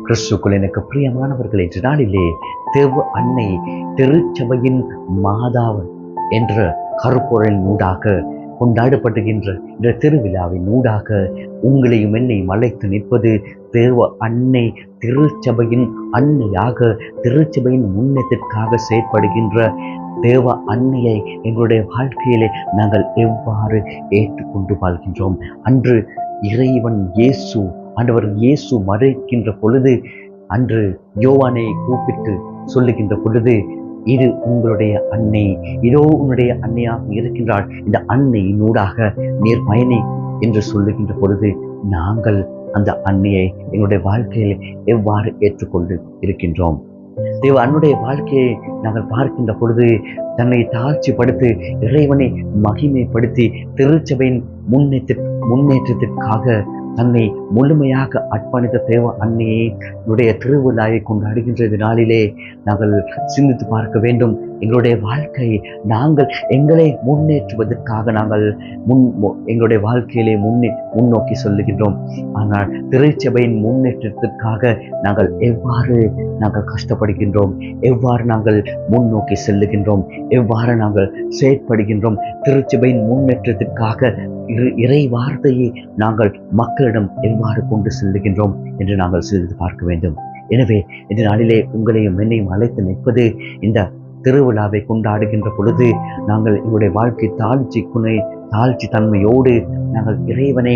கிறிஸ்துக்குள் எனக்கு பிரியமானவர்கள் என்ற நாளிலே தேவ அன்னை திருச்சபையின் மாதாவன் என்ற கருப்பொருளின் ஊடாக கொண்டாடப்படுகின்ற இந்த திருவிழாவின் ஊடாக உங்களையும் என்னையும் அழைத்து நிற்பது தேவ அன்னை திருச்சபையின் அன்னையாக திருச்சபையின் முன்னேற்றத்திற்காக செயற்படுகின்ற தேவ அன்னையை எங்களுடைய வாழ்க்கையிலே நாங்கள் எவ்வாறு ஏற்றுக்கொண்டு வாழ்கின்றோம். அன்று இறைவன் இயேசு ஆண்டவர் இயேசு மறைக்கின்ற பொழுது, அன்று யோவானை கூப்பிட்டு சொல்லுகின்ற பொழுது, இது உங்களுடைய அன்னை, இதோ உன்னுடைய அன்னையாக இருக்கின்றாள், இந்த அன்னையினூடாக நீர் பயணி என்று சொல்லுகின்ற பொழுது நாங்கள் அந்த அன்னையை எங்களுடைய வாழ்க்கையில் எவ்வாறு ஏற்றுக்கொண்டு இருக்கின்றோம். தேவ அன்னுடைய வாழ்க்கையை நாங்கள் பார்க்கின்ற பொழுது தன்னை தாழ்ச்சிப்படுத்தி இறைவனை மகிமைப்படுத்தி திருச்சபையின் முன்னேற்றத்திற்காக தன்னை முழுமையாக அர்ப்பணித்த தேவ அன்னையை திருவிழாவை கொண்டாடுகின்ற நாளிலே நாங்கள் சிந்தித்து பார்க்க வேண்டும். எங்களுடைய வாழ்க்கை நாங்கள் எங்களை முன்னேற்றுவதற்காக நாங்கள் எங்களுடைய வாழ்க்கையிலே முன்னோக்கி சொல்லுகின்றோம். ஆனால் திருச்சபையின் முன்னேற்றத்திற்காக நாங்கள் எவ்வாறு கஷ்டப்படுகின்றோம், எவ்வாறு நாங்கள் முன்னோக்கி செல்லுகின்றோம், எவ்வாறு நாங்கள் செயற்படுகின்றோம். திருச்சபையின் முன்னேற்றத்திற்காக இறை வார்த்தையை நாங்கள் மக்களிடம் எவ்வாறு கொண்டு செல்லுகின்றோம் என்று நாங்கள் சிறிது பார்க்க வேண்டும். எனவே இந்த நாளிலே உங்களையும் என்னையும் அழைத்து நிற்பது, இந்த திருவிழாவை கொண்டாடுகின்ற பொழுது நாங்கள் எங்களுடைய வாழ்க்கை தாழ்ச்சி தன்மையோடு நாங்கள் இறைவனை